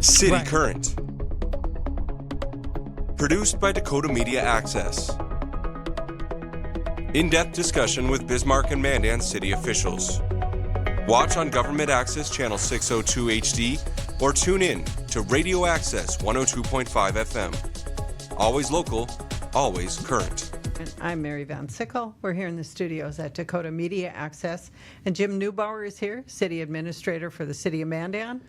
City Right. Current. Produced by Dakota Media Access. In-depth discussion with Bismarck and Mandan city officials. Watch on Government Access Channel 602 HD or tune in to Radio Access 102.5 FM. Always local, always current. And I'm Mary Van Sickle. We're here in the studios at Dakota Media Access. And Jim Neubauer is here, City Administrator for the City of Mandan.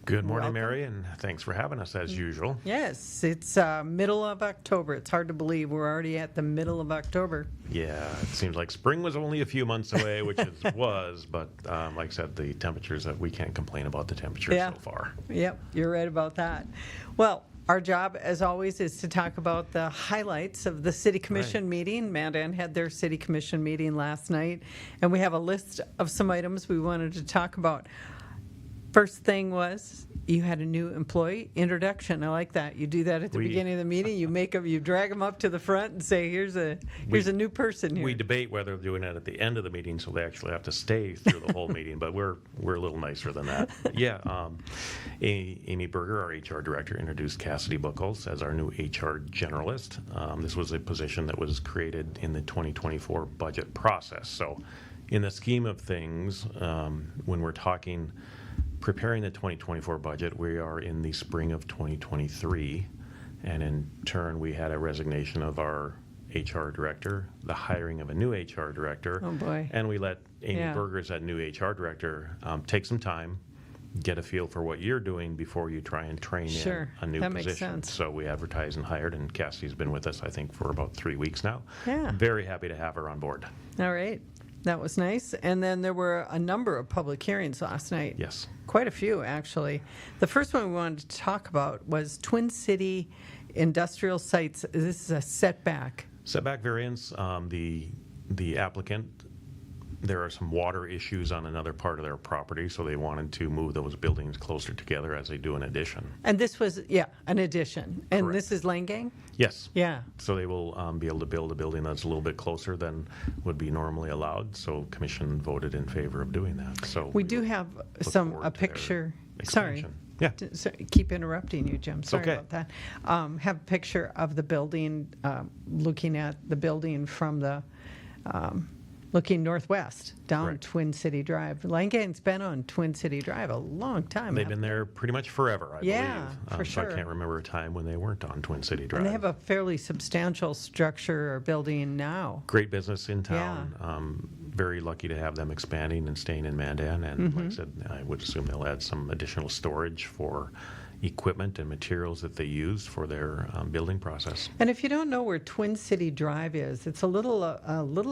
Good morning, Welcome. Mary, and thanks for having us as usual. Yes, it's middle of October. It's hard to believe we're already at the middle of October. Yeah, it seems like spring was only a few months away, which it was, but like I said, the temperatures, we can't complain about the temperatures so far. Yep, you're right about that. Well, our job, as always, is to talk about the highlights of the City Commission meeting. Mandan had their City Commission meeting last night, and we have a list of some items we wanted to talk about. First thing was you had a new employee introduction. I like that. You do that at the beginning of the meeting. You drag them up to the front and say, "Here's a new person here." We debate whether doing it at the end of the meeting, so they actually have to stay through the whole meeting. But we're a little nicer than that. Yeah, Amy Berger, our HR director, introduced Cassidy Buckles as our new HR generalist. This was a position that was created in the 2024 budget process. So, in the scheme of things, when we're talking preparing the 2024 budget, we are in the spring of 2023, and in turn we had a resignation of our HR director, the hiring of a new HR director. Oh boy. And we let Amy Berger, as that new HR director, take some time, get a feel for what you're doing before you try and train in a new that position. makes sense. So we advertised and hired, and Cassie's been with us, I think, for about 3 weeks now. Yeah. Very happy to have her on board. All right. That was nice. And then there were a number of public hearings last night. Yes. Quite a few, actually. The first one we wanted to talk about was Twin City Industrial Sites. This is a setback. Setback variance, the applicant, there are some water issues on another part of their property, so they wanted to move those buildings closer together as they do an addition. And this was, an addition. And Correct. this is Langang? Yes. Yeah. So they will be able to build a building that's a little bit closer than would be normally allowed. So Commission voted in favor of doing that. So We do have look a forward to their picture. Sorry. expansion. Yeah. Keep interrupting you, Jim. Sorry okay. about that. Have a picture of the building, looking at the building from the, looking northwest down Correct. Twin City Drive. Langang's been on Twin City Drive a long time. They've been there pretty much forever, I Yeah, believe. for So sure. I can't remember a time when they weren't on Twin City Drive. And they have a fairly substantial structure or building now. Great business in town. Very lucky to have them expanding and staying in Mandan. And Mm-hmm. like I said, I would assume they'll add some additional storage for equipment and materials that they use for their building process. And if you don't know where Twin City Drive is, it's a little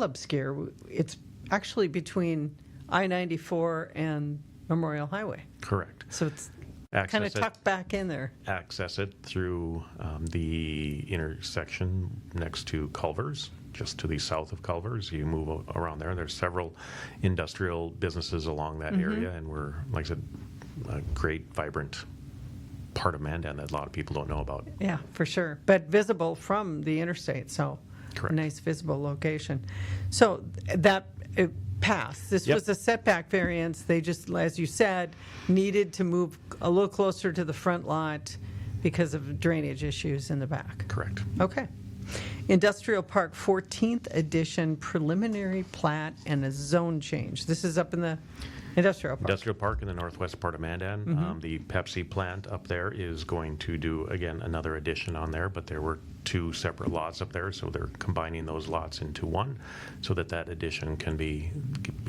obscure. It's actually between I-94 and Memorial Highway. Correct. So it's Access kind of it- tucked back in there. Access it through the intersection next to Culver's, just to the south of Culver's. You move around there. There's several industrial businesses along that Mm-hmm. area, and we're, like I said, a great, vibrant part of Mandan that a lot of people don't know about. Yeah, for sure. But visible from the interstate, so Correct. nice visible location. So that it passed. This Yep. was a setback variance. They just, as you said, needed to move a little closer to the front lot because of drainage issues in the back. Correct. Okay. Industrial Park 14th edition preliminary plat and a zone change. This is up in the Industrial Park. Industrial Park in the northwest part of Mandan. Mm-hmm. The Pepsi plant up there is going to do, again, another addition on there, but there were 2 separate lots up there, so they're combining those lots into one so that addition can be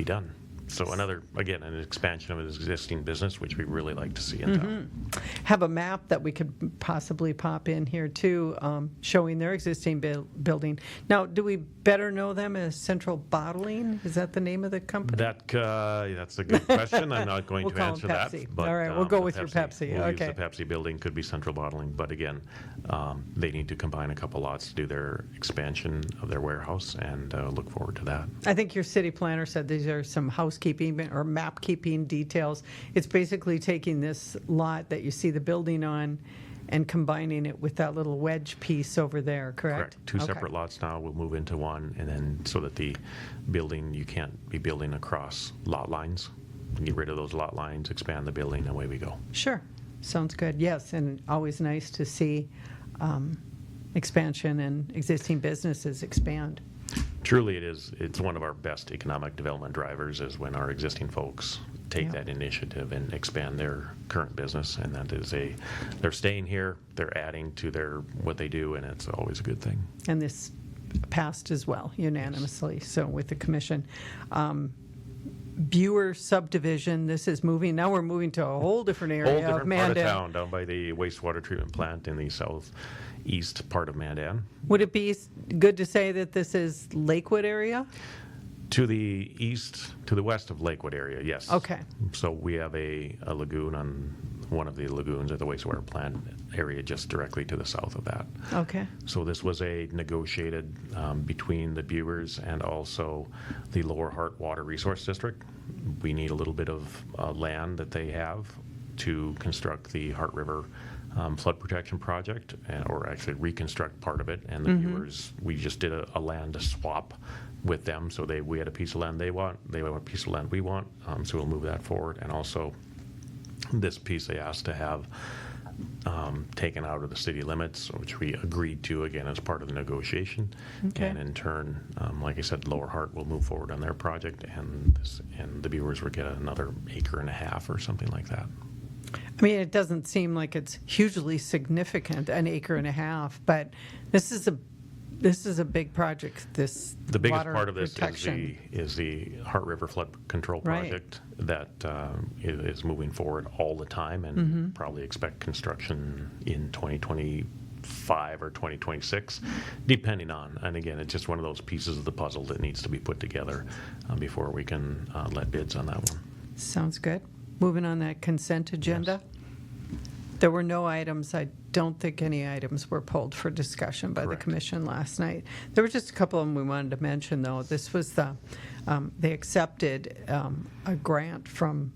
done. So another, again, an expansion of an existing business, which we really like to see in town. Have a map that we could possibly pop in here too, showing their existing building. Now, do we better know them as Central Bottling? Is that the name of the company? That's a good question. I'm not going We'll to call answer them that. Pepsi. All right, we'll go the with your Pepsi. We'll Okay. use the Pepsi building. Could be Central Bottling, but again, they need to combine a couple lots to do their expansion of their warehouse, and look forward to that. I think your city planner said these are some housekeeping or map keeping details. It's basically taking this lot that you see the building on and combining it with that little wedge piece over there, correct? Two Okay. separate lots now will move into one, and then so that the building, you can't be building across lot lines. Get rid of those lot lines, expand the building, away we go. Sure. Sounds good. Yes, and always nice to see expansion and existing businesses expand. Truly, it is. It's one of our best economic development drivers is when our existing folks take that initiative and expand their current business, and that is they're staying here, they're adding to what they do, and it's always a good thing. And this passed as well unanimously, so with the commission. Buer subdivision, this is moving, now we're moving to a whole different area Whole of different part of Mandan. town, down by the wastewater treatment plant in the southeast part of Mandan. Would it be good to say that this is Lakewood area? To the east, to the west of Lakewood area, yes. Okay. So we have a lagoon on one of the lagoons at the wastewater plant area just directly to the south of that. Okay. So this was a negotiated between the Buers and also the Lower Hart Water Resource District. We need a little bit of land that they have to construct the Hart River flood protection project, or actually reconstruct part of it. And the Buers, we just did a land swap with them. So we had a piece of land they want a piece of land we want. So we'll move that forward. And also this piece they asked to have taken out of the city limits, which we agreed to again as part of the negotiation. Okay. And in turn, like I said, Lower Hart will move forward on their project, and the Buers will get another 1.5 acres or something like that. I mean, it doesn't seem like it's hugely significant, 1.5 acres, but this is a big project. The biggest water part of this protection. is the Hart River Flood Control Right. Project that is moving forward all the time, and probably expect construction in 2025 or 2026, depending on. And again, it's just one of those pieces of the puzzle that needs to be put together before we can let bids on that one. Sounds good. Moving on that consent agenda. There were no items. I don't think any items were pulled for discussion by the Correct. commission last night. There were just a couple of them we wanted to mention, though. This was they accepted a grant from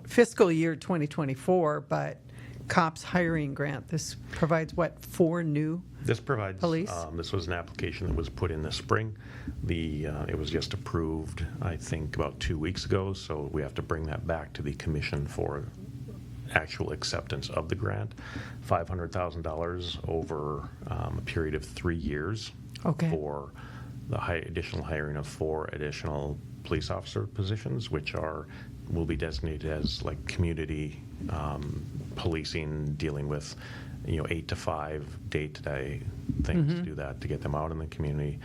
fiscal year 2024, but COPS hiring grant. This provides, 4 new? This provides, Police? This was an application that was put in this spring. It was just approved, I think, about 2 weeks ago, so we have to bring that back to the commission for actual acceptance of the grant. $500,000 over a period of 3 years Okay. for the additional hiring of 4 additional police officer positions, which will be designated as like community policing, dealing with 8 to 5 day-to-day things to do that, to get them out in the community.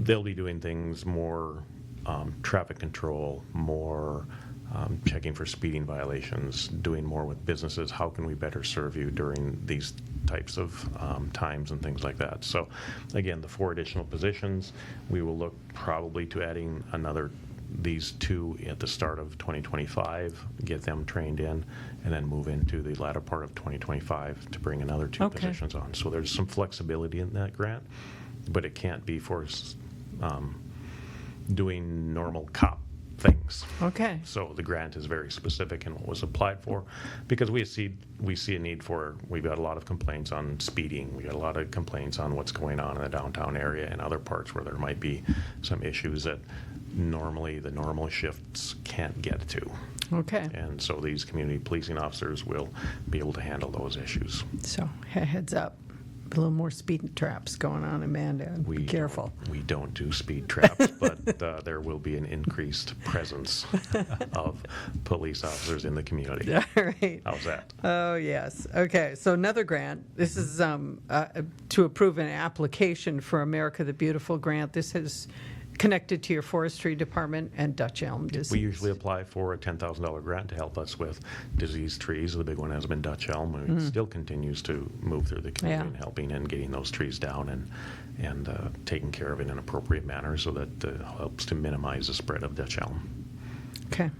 They'll be doing things more traffic control, more checking for speeding violations, doing more with businesses. How can we better serve you during these types of times and things like that? So again, the 4 additional positions, we will look probably to adding these 2 at the start of 2025, get them trained in, and then move into the latter part of 2025 to bring another 2 Okay. positions on. So there's some flexibility in that grant, but it can't be for doing normal cop things. Okay. So the grant is very specific in what was applied for, because we see a need for. We've got a lot of complaints on speeding. We got a lot of complaints on what's going on in the downtown area and other parts where there might be some issues that normally the normal shifts can't get to. Okay. And so these community policing officers will be able to handle those issues. So heads up. A little more speed traps going on in Mandan. Be careful. We don't do speed traps, but there will be an increased presence of police officers in the community. All right. How's that? Oh, yes. Okay, so another grant. This is to approve an application for America the Beautiful grant. This is connected to your forestry department and Dutch elm disease. We usually apply for a $10,000 grant to help us with diseased trees. The big one has been Dutch elm, and it still continues to move through the community and helping and getting those trees down and taking care of it in an appropriate manner so that helps to minimize the spread of Dutch elm. Okay.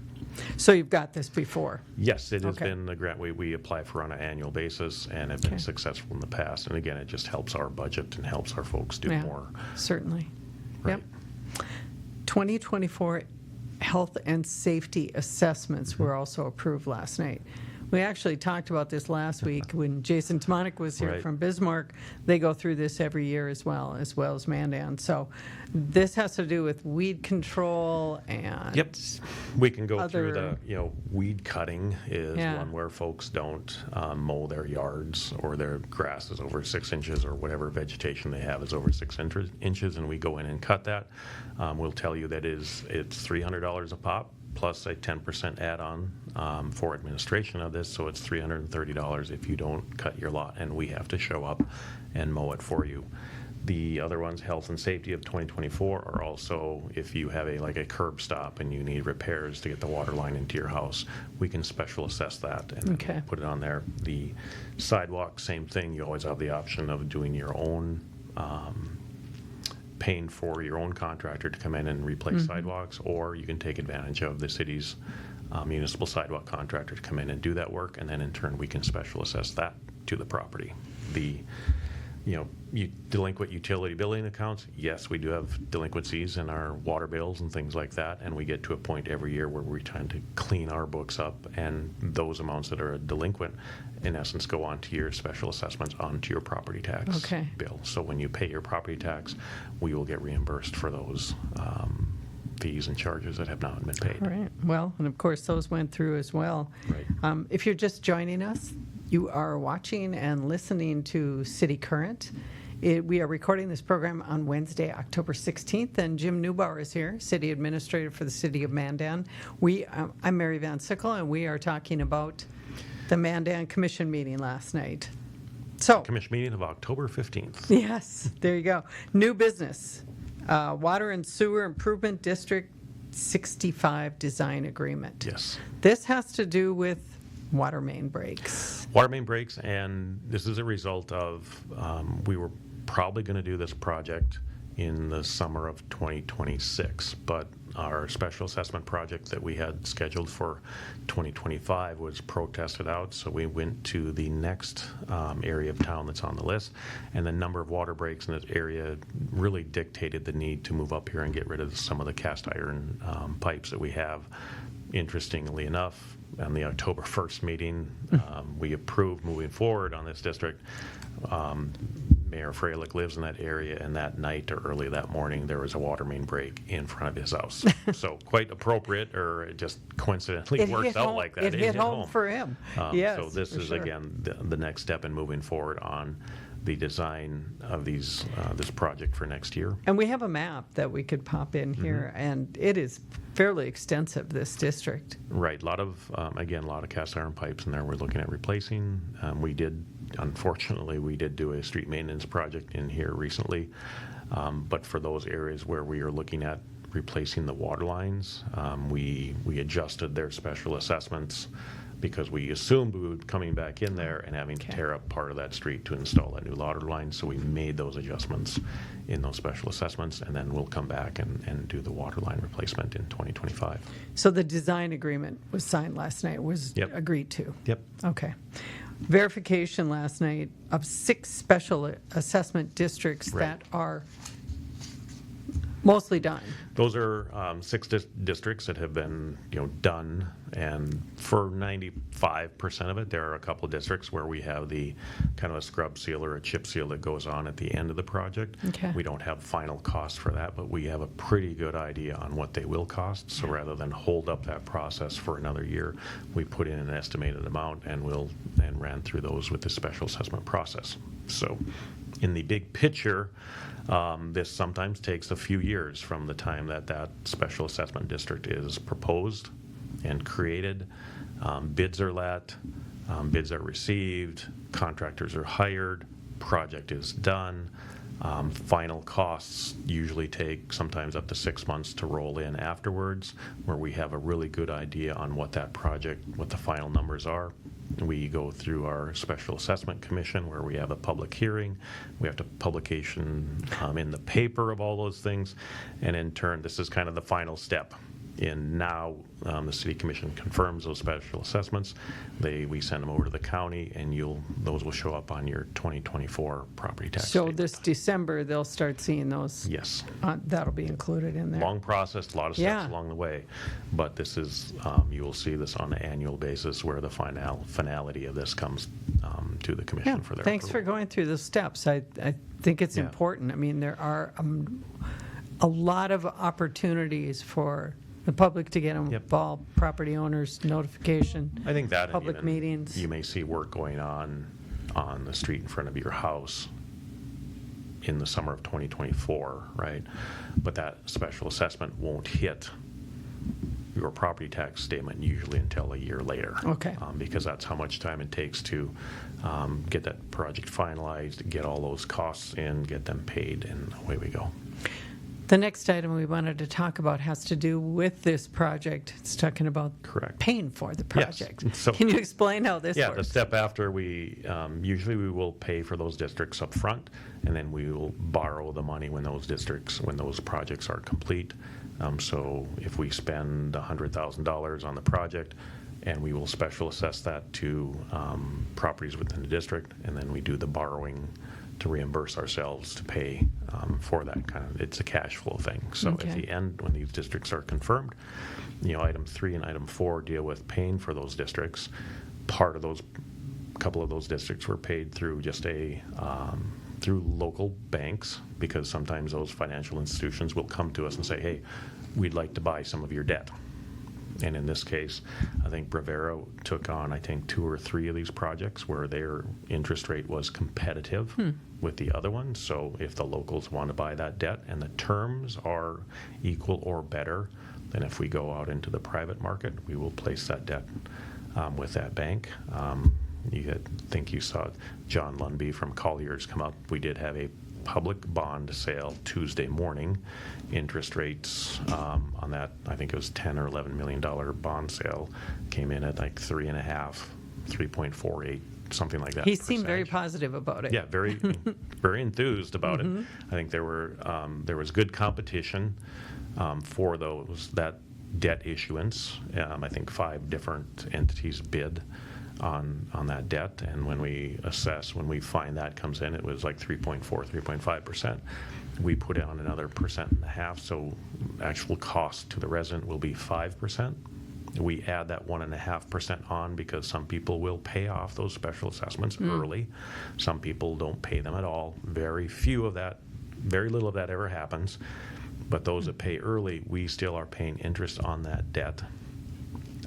So you've got this before? Yes, it has Okay. been a grant we apply for on an annual basis and have been Okay. successful in the past. And again, it just helps our budget and helps our folks do Yeah, more. certainly. Right. Yep. 2024 health and safety assessments were also approved last night. We actually talked about this last week when Jason Timonik was here Right. from Bismarck. They go through this every year as well as Mandan. So this has to do with weed control and Yep. We can go through other- the, weed cutting is Yeah. one where folks don't mow their yards or their grass is over 6 inches or whatever vegetation they have is over 6 inches, and we go in and cut that. We'll tell you that it's $300 a pop plus a 10% add-on for administration of this, so it's $330 if you don't cut your lot, and we have to show up and mow it for you. The other ones, health and safety of 2024, are also if you have a curb stop and you need repairs to get the water line into your house, we can special assess that and Okay. put it on there. The sidewalk, same thing. You always have the option of doing your own, paying for your own contractor to come in and replace sidewalks, or you can take advantage of the city's municipal sidewalk contractor to come in and do that work, and then in turn we can special assess that to the property. The delinquent utility billing accounts, yes, we do have delinquencies in our water bills and things like that, and we get to a point every year where we're trying to clean our books up, and those amounts that are delinquent, in essence, go onto your special assessments onto your property tax Okay. bill. So when you pay your property tax, we will get reimbursed for those fees and charges that have not been paid. All right. Well, and of course, those went through as well. Right. If you're just joining us, you are watching and listening to City Current. We are recording this program on Wednesday, October 16th, and Jim Neubauer is here, City Administrator for the City of Mandan. I'm Mary Van Sickle, and we are talking about the Mandan Commission meeting last night. So, Commission meeting of October 15th. yes, there you go. New business, Water and Sewer Improvement District 65 Design Agreement. Yes. This has to do with water main breaks. Water main breaks, and this is a result of, we were probably going to do this project in the summer of 2026, but our special assessment project that we had scheduled for 2025 was protested out, so we went to the next area of town that's on the list, and the number of water breaks in this area really dictated the need to move up here and get rid of some of the cast iron pipes that we have. Interestingly enough, on the October 1st meeting, we approved moving forward on this district. Mayor Freilich lives in that area, and that night or early that morning, there was a water main break in front of his house. So quite appropriate, or it just coincidentally It works hit out home- like that. It hit home for him. Yes, So this for is, sure. again, the next step in moving forward on the design of this project for next year. And we have a map that we could pop in here, and it is fairly extensive, this district. Right, a lot of cast iron pipes in there we're looking at replacing. Unfortunately, we did do a street maintenance project in here recently, but for those areas where we are looking at replacing the water lines, we adjusted their special assessments because we assumed we would be coming back in there and having to tear up part of that street to install that new water line, so we made those adjustments in those special assessments, and then we'll come back and do the water line replacement in 2025. So the design agreement was signed last night, was Yep. agreed to. Yep. Okay. Verification last night of 6 special assessment districts Right. that are mostly done. Those are 6 districts that have been, done, and for 95% of it, there are a couple of districts where we have the kind of a scrub seal or a chip seal that goes on at the end of the project. Okay. We don't have final cost for that, but we have a pretty good idea on what they will cost. So rather than hold up that process for another year, we put in an estimated amount and ran through those with the special assessment process. So in the big picture, this sometimes takes a few years from the time that special assessment district is proposed and created. Bids are let, bids are received, contractors are hired, project is done. Final costs usually take sometimes up to 6 months to roll in afterwards, where we have a really good idea on what the final numbers are. We go through our special assessment commission where we have a public hearing. We have to publication in the paper of all those things. And in turn, this is kind of the final step. And now the city commission confirms those special assessments. We send them over to the county, and those will show up on your 2024 property tax So statement. this December, they'll start seeing those. Yes. That'll be included in there. Long process, a lot of steps Yeah. along the way, but this is, you will see this on an annual basis where the finality of this comes to the Yeah, commission for their thanks for approval. going through the steps. I think it's Yeah. important. I mean, there are a lot of opportunities for the public to get involved, property owners, notification. I think that, and public even meetings. you may see work going on the street in front of your house in the summer of 2024, right? But that special assessment won't hit your property tax statement usually until a year later. Okay. Because that's how much time it takes to get that project finalized, get all those costs in, get them paid, and away we go. The next item we wanted to talk about has to do with this project. It's talking about Correct. paying for the Yes. project. So- Can you explain how this Yeah, the works? step after usually we will pay for those districts up front, and then we will borrow the money when those projects are complete. So if we spend $100,000 on the project, and we will special assess that to properties within the district, and then we do the borrowing to reimburse ourselves to pay for that it's a cash flow thing. So Okay. at the end, when these districts are confirmed, item 3 and item 4 deal with paying for those districts. Couple of those districts were paid through just through local banks, because sometimes those financial institutions will come to us and say, hey, we'd like to buy some of your debt. And in this case, I think Bravera took on, 2 or 3 of these projects where their interest rate was competitive with the other ones. So if the locals want to buy that debt and the terms are equal or better than if we go out into the private market, we will place that debt with that bank. Think you saw John Lundby from Colliers come up. We did have a public bond sale Tuesday morning. Interest rates on that, I think it was $10 or $11 million bond sale, came in at 3.5, 3.48, something like that. He seemed very percentage. positive about it. Yeah, very, very enthused about it. I think there was good competition for that debt issuance. I think 5 different entities bid on that debt, and when we find that comes in, it was 3.4, 3.5%. We put on another 1.5%, so actual cost to the resident will be 5%. We add that 1.5% on because some people will pay off those special assessments early. Some people don't pay them at all. Very little of that ever happens. But those that pay early, we still are paying interest on that debt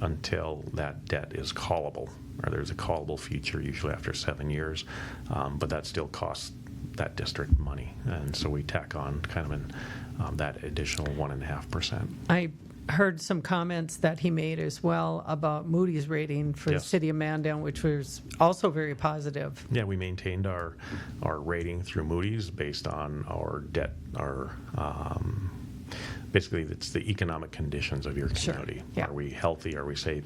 until that debt is callable, or there's a callable feature usually after 7 years, but that still costs that district money, and so we tack on that additional 1.5%. I heard some comments that he made as well about Moody's rating for the Yes. city of Mandan, which was also very positive. Yeah, we maintained our rating through Moody's based on our debt, basically it's the economic conditions of your Sure, community. yeah. Are we healthy? Are we safe?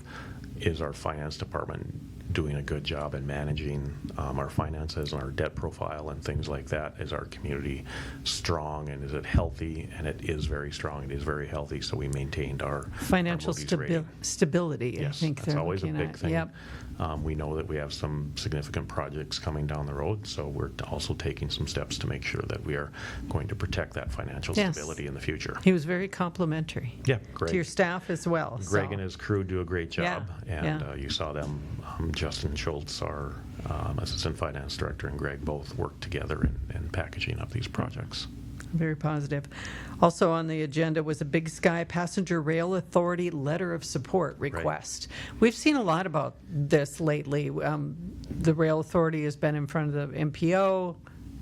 Is our finance department doing a good job in managing our finances and our debt profile and things like that? Is our community strong, and is it healthy? And it is very strong. It is very healthy. So we maintained our Financial Moody's rating. stability, I Yes, think that's they're always a looking big at. thing. Yep. We know that we have some significant projects coming down the road, so we're also taking some steps to make sure that we are going to protect that financial Yes. stability in the future. He was very complimentary Yeah, to your Greg. staff as well. Greg so. and his crew do a great job, Yeah, and yeah. you saw them. Justin Schultz, our assistant finance director, and Greg both worked together in packaging up these projects. Very positive. Also on the agenda was a Big Sky Passenger Rail Authority letter of support request. We've seen a lot about this lately. The Rail Authority has been in front of the MPO,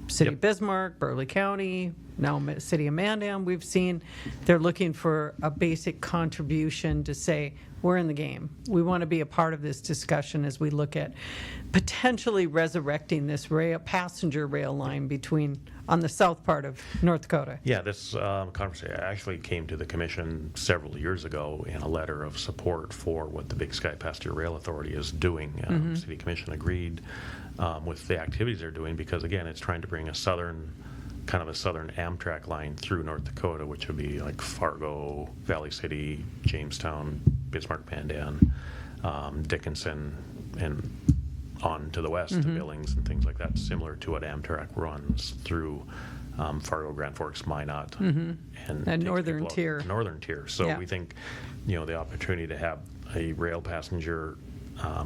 City of Yep. Bismarck, Burleigh County, now City of Mandan. We've seen they're looking for a basic contribution to say, we're in the game. We want to be a part of this discussion as we look at potentially resurrecting this passenger rail line on the south part of North Dakota. Yeah, this conversation actually came to the commission several years ago in a letter of support for what the Big Sky Passenger Rail Authority is doing. City Commission agreed with the activities they're doing because, again, it's trying to bring a southern kind of a southern Amtrak line through North Dakota, which would be like Fargo, Valley City, Jamestown, Bismarck, Mandan, Dickinson, and on to the west to Billings and things like that, similar to what Amtrak runs through Fargo, Grand Forks, Minot, and takes northern people out- tier. Northern tier. So Yeah. we think, the opportunity to have a rail passenger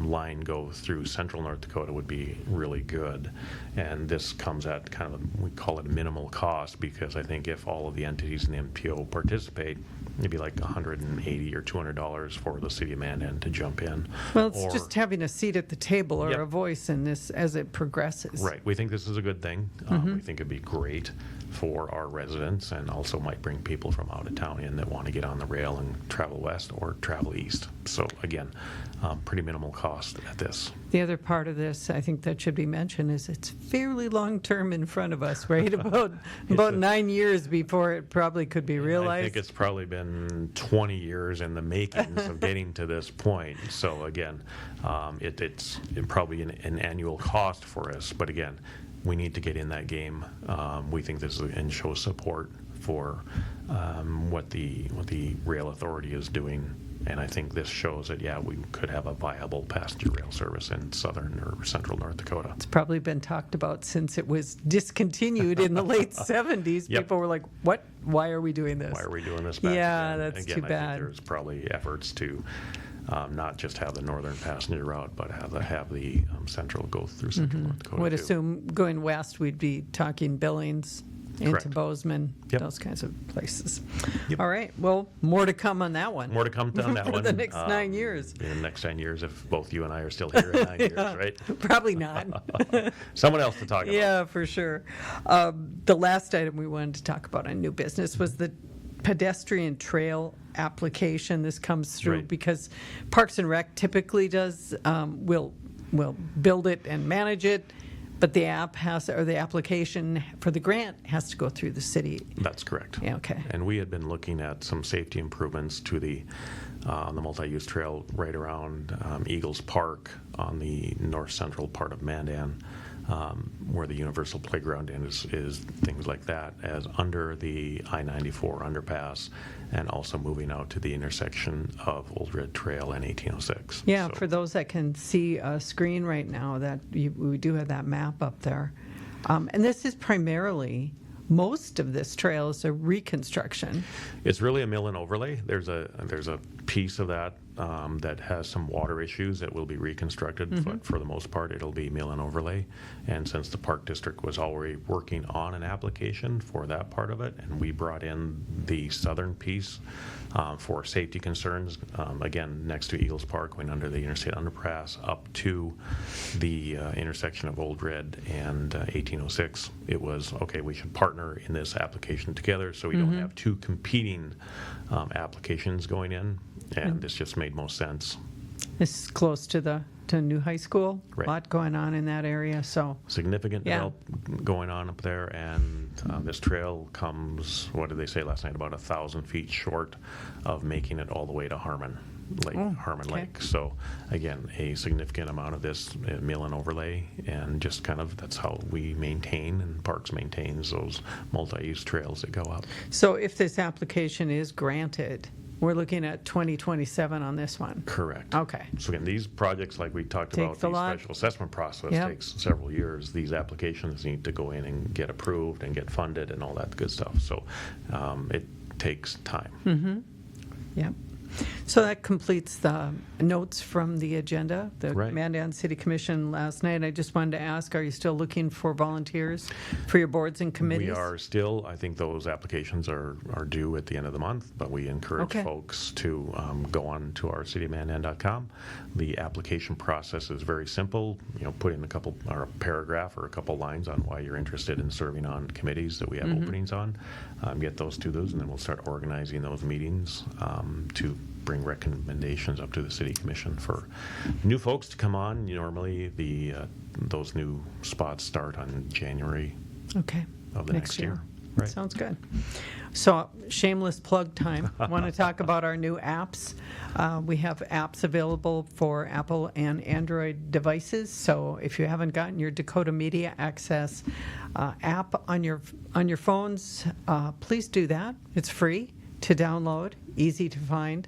line go through central North Dakota would be really good. And this comes at kind of, we call it minimal cost, because I think if all of the entities in the MPO participate, it'd be like $180 or $200 for the city of Mandan to jump in. Well, it's Or- just having a seat at the table or Yep. a voice in this as it progresses. Right. We think this is a good thing. We think it'd be great for our residents, and also might bring people from out of town in that want to get on the rail and travel west or travel east. So again, pretty minimal cost at this. The other part of this, I think that should be mentioned, is it's fairly long-term in front of us, right? About 9 years before it probably could be I realized. think it's probably been 20 years in the makings of getting to this point. So again, it's probably an annual cost for us. But again, we need to get in that game. We think this is and show support for what the rail authority is doing. And I think this shows that, yeah, we could have a viable passenger rail service in southern or central North Dakota. It's probably been talked about since it was discontinued in the late 70s. Yep. People were like, what? Why are we doing this? Why are we doing this back Yeah, again? that's Again, too I bad. think there's probably efforts to not just have the northern passenger route, but have the central go through central North Dakota. Would too. assume going west, we'd be talking Billings into Correct. Bozeman, Yep. those kinds of places. Yep. All right. Well, more to come on that one. More to come on that For one. the next 9 years. In the next 10 years, if both you and I are still here in 9 years, right? Probably not. Someone else to talk about. Yeah, for sure. The last item we wanted to talk about on new business was the pedestrian trail application. This comes through Right. because Parks and Rec typically does, will build it and manage it, but the application for the grant has to go through the city. That's correct. Yeah, okay. And we had been looking at some safety improvements to the multi-use trail right around Eagles Park on the north central part of Mandan, where the universal playground is things like that, as under the I-94 underpass, and also moving out to the intersection of Old Red Trail and 1806. Yeah, So- for those that can see a screen right now, that we do have that map up there. And this is primarily, most of this trail is a reconstruction. It's really a mill and overlay. There's a piece of that that has some water issues that will be reconstructed, but for the most part, it'll be mill and overlay. And since the Park District was already working on an application for that part of it, and we brought in the southern piece for safety concerns, again, next to Eagles Park, going under the interstate underpass up to the intersection of Old Red and 1806, it was, okay, we should partner in this application together so we don't have two competing applications going in, and this just made most sense. This is close to new high school. Right. A lot going on in that area, so. Significant Yeah. develop going on up there, and this trail comes, what did they say last night, about 1,000 feet short of making it all the way to Harmon okay. Lake. So again, a significant amount of this mill and overlay, and just kind of that's how we maintain, and Parks maintains those multi-use trails that go up. So if this application is granted, we're looking at 2027 on this one. Correct. Okay. So again, these projects, like we talked Takes about, a the lot. special assessment process Yep. takes several years. These applications need to go in and get approved and get funded and all that good stuff. So it takes time. Yep. So that completes the notes from the agenda, the Right. Mandan City Commission last night. I just wanted to ask, are you still looking for volunteers for your boards and committees? We are still, I think those applications are due at the end of the month, but we encourage Okay. folks to go on to our cityofmandan.com. The application process is very simple. Put in a paragraph or a couple lines on why you're interested in serving on committees that we have openings on. Get those to those, and then we'll start organizing those meetings to bring recommendations up to the city commission for new folks to come on. Normally, those new spots start on January Okay. of the next year. Right. Sounds good. So shameless plug time. I want to talk about our new apps. We have apps available for Apple and Android devices. So if you haven't gotten your Dakota Media Access app on your phones, please do that. It's free to download, easy to find.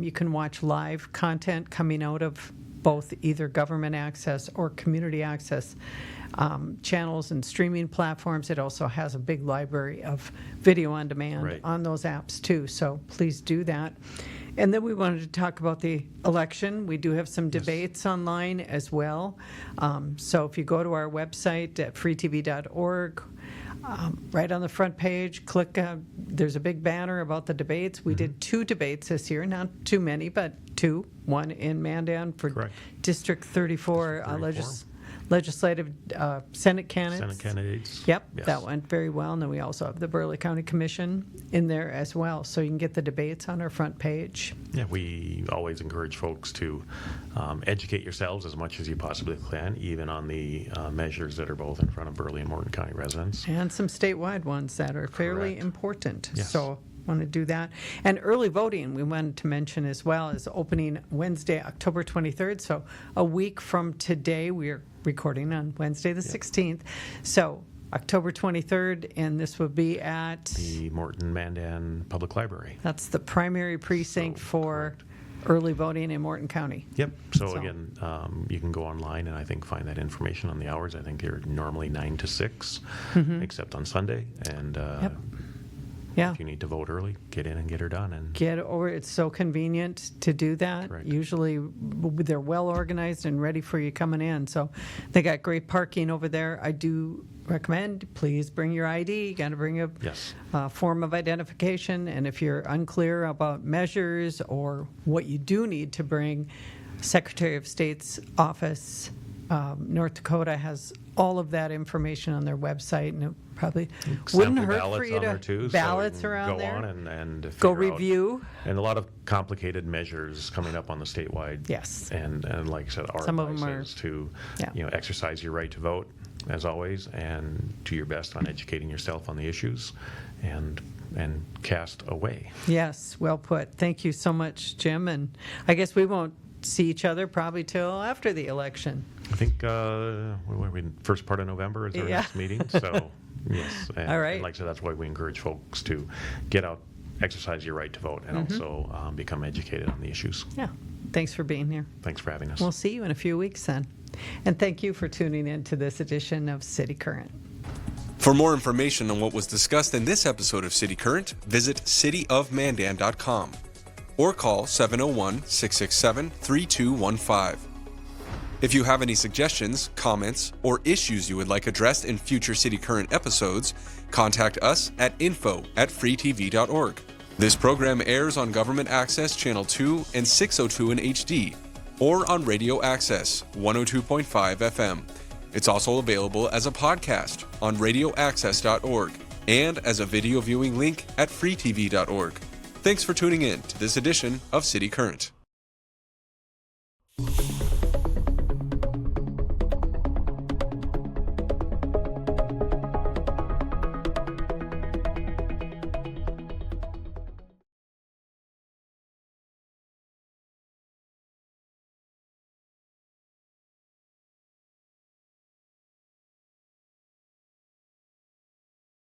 You can watch live content coming out of both either government access or community access channels and streaming platforms. It also has a big library of video on demand Right. on those apps too, so please do that. And then we wanted to talk about the election. We do have some debates online as well. So if you go to our website at freetv.org, right on the front page, click, there's a big banner about the debates. We did 2 debates this year, not too many, but 2. One in Mandan for Correct. District 34, 34. legislative Senate candidates. Senate candidates. Yep, Yes. that went very well. And then we also have the Burleigh County Commission in there as well. So you can get the debates on our front page. Yeah, we always encourage folks to educate yourselves as much as you possibly can, even on the measures that are both in front of Burleigh and Morton County residents. And some statewide ones that are fairly Correct. important. Yes. So want to do that. And early voting, we wanted to mention as well, is opening Wednesday, October 23rd. So a week from today, we are recording on Wednesday the 16th. So October 23rd, and this will be at, The Morton Mandan Public Library. that's the primary precinct So, for early voting in Morton County. Yep. So So- again, you can go online and I think find that information on the hours. I think they're normally 9 to 6, except on Sunday. And Yep. Yeah. if you need to vote early, get in and get her done. And Get over, it's so convenient to do that. Correct. Usually they're well organized and ready for you coming in. So they got great parking over there. I do recommend, please bring your ID. You got to bring a Yes. form of identification. And if you're unclear about measures or what you do need to bring, Secretary of State's office, North Dakota has all of that information on their website, and it probably wouldn't sample hurt for ballots you on to there too. ballots so you can around go there. on and Go figure out- review. And a lot of complicated measures coming up on the statewide. Yes. And like I said, our Some of them advice is to Yeah. exercise your right to vote as always, and do your best on educating yourself on the issues, and cast away. Yes, well put. Thank you so much, Jim. And I guess we won't see each other probably till after the election. I think what were we, first part of November is our Yeah. next meeting. So yes. And, All right. And like I said, that's why we encourage folks to get out, exercise your right to vote, and Mm-hmm. also become educated on the issues. Yeah, thanks for being here. Thanks for having us. We'll see you in a few weeks then. And thank you for tuning in to this edition of City Current. For more information on what was discussed in this episode of City Current, visit cityofmandan.com or call 701-667-3215. If you have any suggestions, comments, or issues you would like addressed in future City Current episodes, contact us at info@freetv.org. This program airs on Government Access Channel 2 and 602 in HD, or on Radio Access 102.5 FM. It's also available as a podcast on radioaccess.org and as a video viewing link at freetv.org. Thanks for tuning in to this edition of City Current.